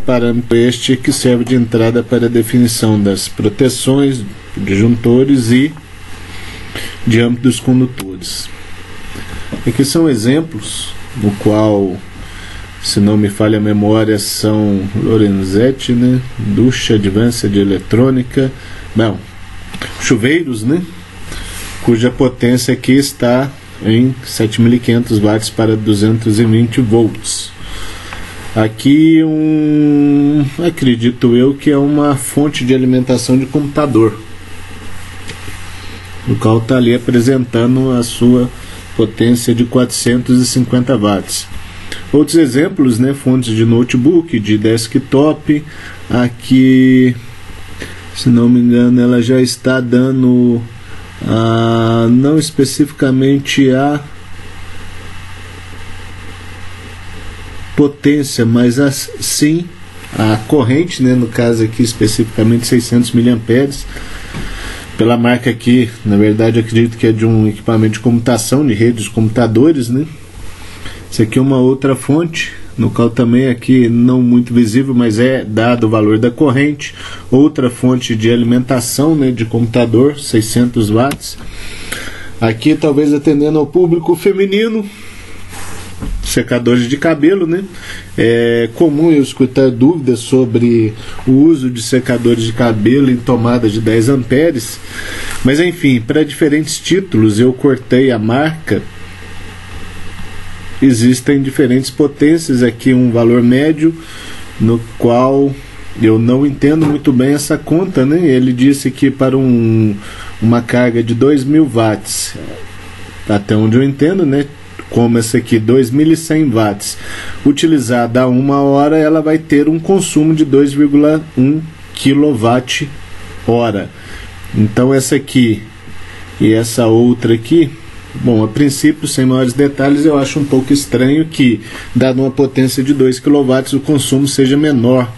Parâmetro este que serve de entrada para a definição das proteções, disjuntores e diâmetro dos condutores. Aqui são exemplos no qual, se não me falha a memória, são Lorenzetti, né? Ducha Advanced Eletrônica, não, chuveiros, né? Cuja potência aqui está em 7.500 watts para 220 volts. Aqui acredito eu que é uma fonte de alimentação de computador, o qual está ali apresentando a sua potência de 450 watts. Outros exemplos, né, fontes de notebook, de desktop. Aqui, se não me engano, ela já está dando não especificamente a potência, mas sim a corrente, né, no caso aqui especificamente 600 mA, pela marca aqui, na verdade acredito que é de um equipamento de computação, de redes de computadores, né? Isso aqui é uma outra fonte, no qual também aqui não muito visível, mas é dado o valor da corrente. Outra fonte de alimentação, né, de computador, 600 watts. Aqui talvez atendendo ao público feminino, secadores de cabelo, né? É comum eu escutar dúvidas sobre o uso de secadores de cabelo em tomadas de 10 amperes, mas enfim, para diferentes títulos eu cortei a marca. Existem diferentes potências aqui, um valor médio, no qual eu não entendo muito bem essa conta, né? Ele disse que para uma carga de 2.000 watts, até onde eu entendo, né? Como essa aqui, 2.100 watts, utilizada a 1 hora, ela vai ter um consumo de 2,1 kWh. Então essa aqui e essa outra aqui, bom, a princípio, sem maiores detalhes, eu acho um pouco estranho que, dado uma potência de 2 kW, o consumo seja menor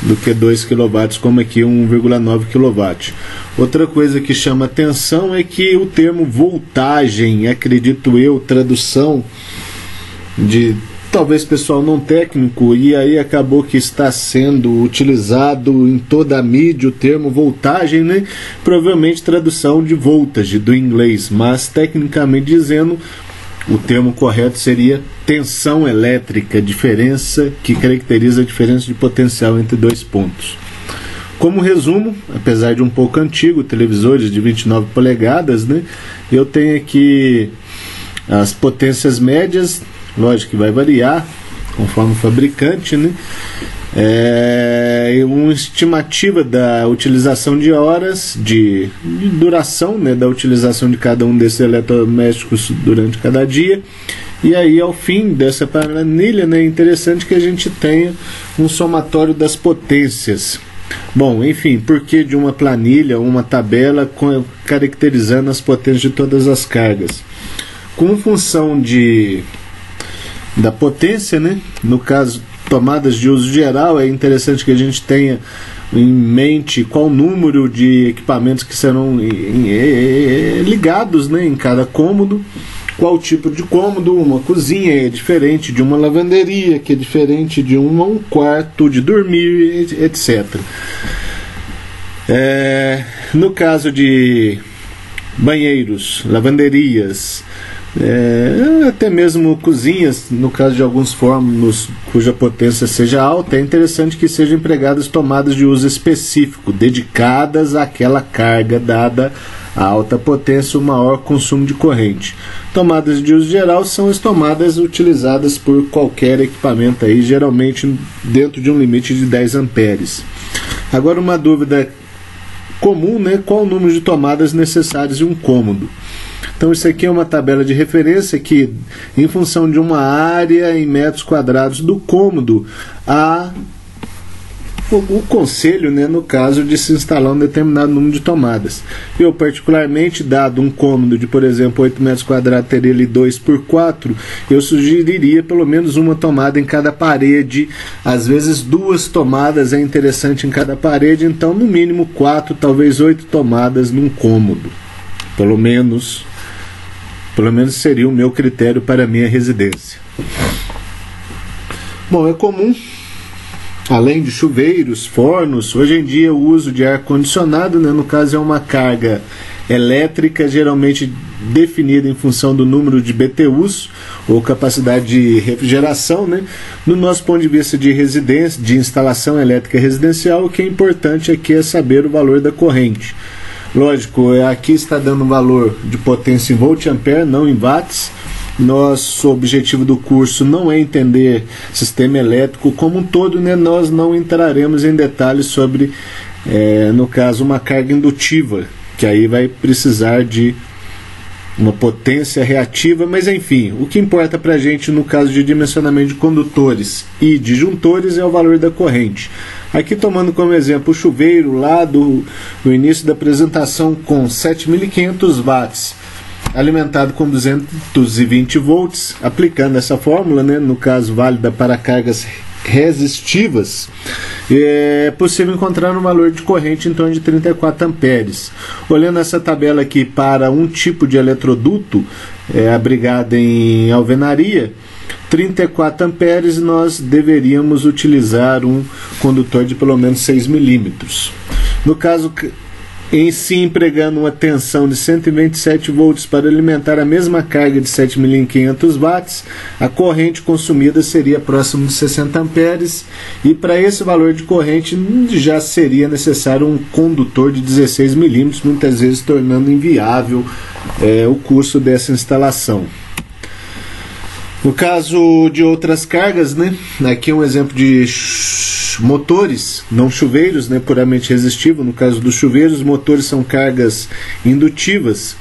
do que 2 kW, como aqui 1,9 kW. Outra coisa que chama atenção é que o termo voltagem, acredito eu, tradução de talvez pessoal não técnico, e aí acabou que está sendo utilizado em toda a mídia o termo voltagem, né? Provavelmente tradução de voltage do inglês, mas tecnicamente dizendo, o termo correto seria tensão elétrica, diferença que caracteriza a diferença de potencial entre dois pontos. Como resumo, apesar de um pouco antigo, televisores de 29 polegadas, né? Eu tenho aqui as potências médias, lógico que vai variar conforme o fabricante, né? Uma estimativa da utilização de horas de duração, né, da utilização de cada um desses eletrodomésticos durante cada dia. E aí, ao fim dessa planilha, né, é interessante que a gente tenha um somatório das potências. Bom, enfim, por que de uma planilha, uma tabela caracterizando as potências de todas as cargas? Com função da potência, né? No caso, tomadas de uso geral, é interessante que a gente tenha em mente qual número de equipamentos que serão ligados, né, em cada cômodo, qual tipo de cômodo. Uma cozinha é diferente de uma lavanderia, que é diferente de um quarto de dormir, etc. No caso de banheiros, lavanderias, até mesmo cozinhas, no caso de alguns fornos cuja potência seja alta, é interessante que sejam empregadas tomadas de uso específico, dedicadas àquela carga dada a alta potência, o maior consumo de corrente. Tomadas de uso geral são as tomadas utilizadas por qualquer equipamento, aí, geralmente dentro de um limite de 10 amperes. Agora, uma dúvida comum, né? Qual o número de tomadas necessárias em um cômodo? Então isso aqui é uma tabela de referência que, em função de uma área em metros quadrados do cômodo, há o conselho, né, no caso de se instalar um determinado número de tomadas. Eu, particularmente, dado um cômodo de, por exemplo, 8 metros quadrados, teria ele 2 por 4, eu sugeriria pelo menos uma tomada em cada parede. Às vezes 2 tomadas é interessante em cada parede, então no mínimo 4, talvez 8 tomadas num cômodo. Pelo menos seria o meu critério para a minha residência. Bom, é comum, além de chuveiros, fornos, hoje em dia o uso de ar-condicionado, né, no caso é uma carga elétrica geralmente definida em função do número de BTUs ou capacidade de refrigeração, né? No nosso ponto de vista de residência, de instalação elétrica residencial, o que é importante aqui é saber o valor da corrente. Lógico, aqui está dando um valor de potência em volt-ampere, não em watts. Nosso objetivo do curso não é entender sistema elétrico como um todo, né? Nós não entraremos em detalhes sobre, no caso, uma carga indutiva, que aí vai precisar de uma potência reativa, mas enfim, o que importa para a gente no caso de dimensionamento de condutores e disjuntores é o valor da corrente. Aqui tomando como exemplo o chuveiro lá do início da apresentação com 7.500 watts, alimentado com 220 volts, aplicando essa fórmula, né, no caso válida para cargas resistivas, é possível encontrar um valor de corrente em torno de 34 amperes. Olhando essa tabela aqui para um tipo de eletroduto abrigado em alvenaria, 34 amperes nós deveríamos utilizar um condutor de pelo menos 6 milímetros. No caso em si, empregando uma tensão de 127 volts para alimentar a mesma carga de 7.500 watts, a corrente consumida seria próximo de 60 amperes, e para esse valor de corrente já seria necessário um condutor de 16 milímetros, muitas vezes tornando inviável o custo dessa instalação. No caso de outras cargas, né, aqui um exemplo de motores, não chuveiros, né, puramente resistivo. No caso dos chuveiros, motores são cargas indutivas.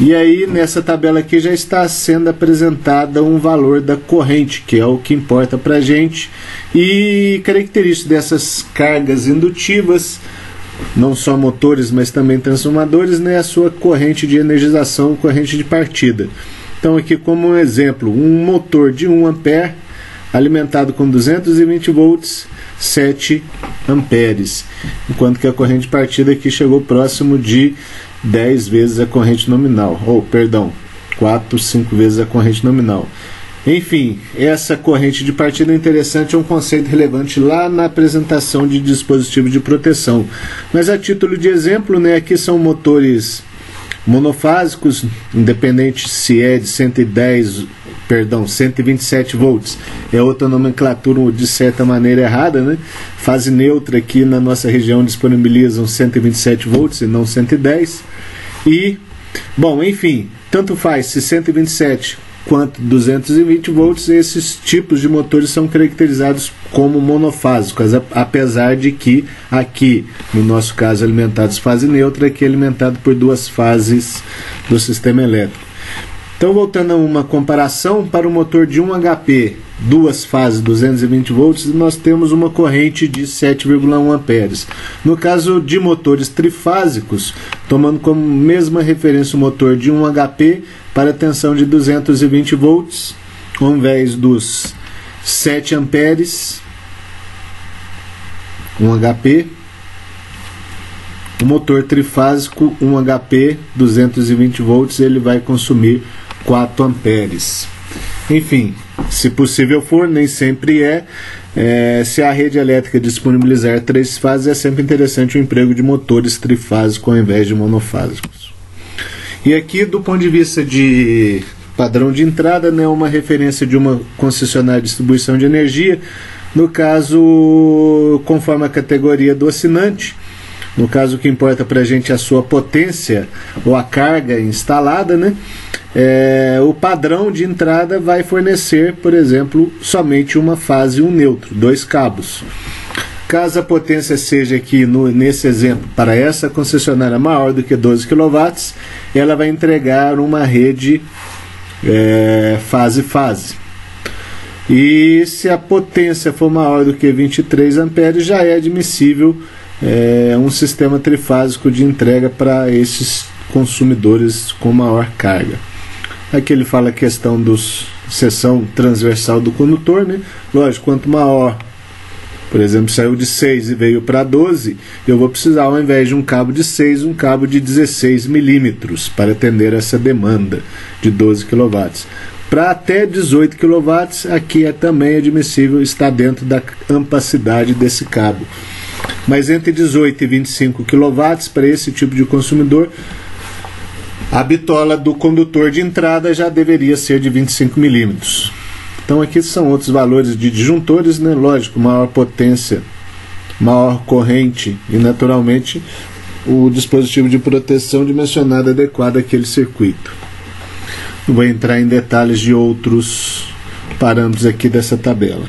E aí nessa tabela aqui já está sendo apresentada um valor da corrente, que é o que importa para a gente. E características dessas cargas indutivas, não só motores, mas também transformadores, né, a sua corrente de energização, corrente de partida. Então aqui como um exemplo, um motor de 1 ampere alimentado com 220 volts, 7 amperes, enquanto que a corrente de partida aqui chegou próximo de 10 vezes a corrente nominal, 4, 5 vezes a corrente nominal. Enfim, essa corrente de partida é interessante, é um conceito relevante lá na apresentação de dispositivos de proteção. Mas a título de exemplo, né, aqui são motores monofásicos, independente se é de 127 volts, é outra nomenclatura de certa maneira errada, né? Fase neutra aqui na nossa região disponibilizam 127 volts e não 110. E, bom, enfim, tanto faz se 127 quanto 220 volts, esses tipos de motores são caracterizados como monofásicos, apesar de que aqui, no nosso caso, alimentados fase neutra, aqui é alimentado por duas fases do sistema elétrico. Então, voltando a uma comparação, para o motor de 1 HP, duas fases, 220 volts, nós temos uma corrente de 7,1 amperes. No caso de motores trifásicos, tomando como mesma referência o motor de 1 HP para tensão de 220 volts, ao invés dos 7 amperes, 1 HP, o motor trifásico 1 HP, 220 volts, ele vai consumir 4 amperes. Enfim, se possível for, nem sempre se a rede elétrica disponibilizar 3 fases, é sempre interessante o emprego de motores trifásicos ao invés de monofásicos. E aqui, do ponto de vista de padrão de entrada, né, uma referência de uma concessionária de distribuição de energia, no caso, conforme a categoria do assinante. No caso, o que importa para a gente é a sua potência ou a carga instalada, né? O padrão de entrada vai fornecer, por exemplo, somente uma fase e um neutro, 2 cabos. Caso a potência seja aqui, nesse exemplo, para essa concessionária maior do que 12 kW, ela vai entregar uma rede fase-fase. E se a potência for maior do que 23 amperes, já é admissível um sistema trifásico de entrega para esses consumidores com maior carga. Aqui ele fala a questão da seção transversal do condutor, né? Lógico, quanto maior, por exemplo, saiu de 6 e veio para 12, eu vou precisar, ao invés de um cabo de 6, um cabo de 16 milímetros para atender essa demanda de 12 kW. Para até 18 kW, aqui é também admissível, está dentro da ampacidade desse cabo. Mas entre 18 e 25 kW, para esse tipo de consumidor, a bitola do condutor de entrada já deveria ser de 25 milímetros. Então aqui são outros valores de disjuntores, né? Lógico, maior potência, maior corrente e naturalmente o dispositivo de proteção dimensionado adequado àquele circuito. Não vou entrar em detalhes de outros parâmetros aqui dessa tabela.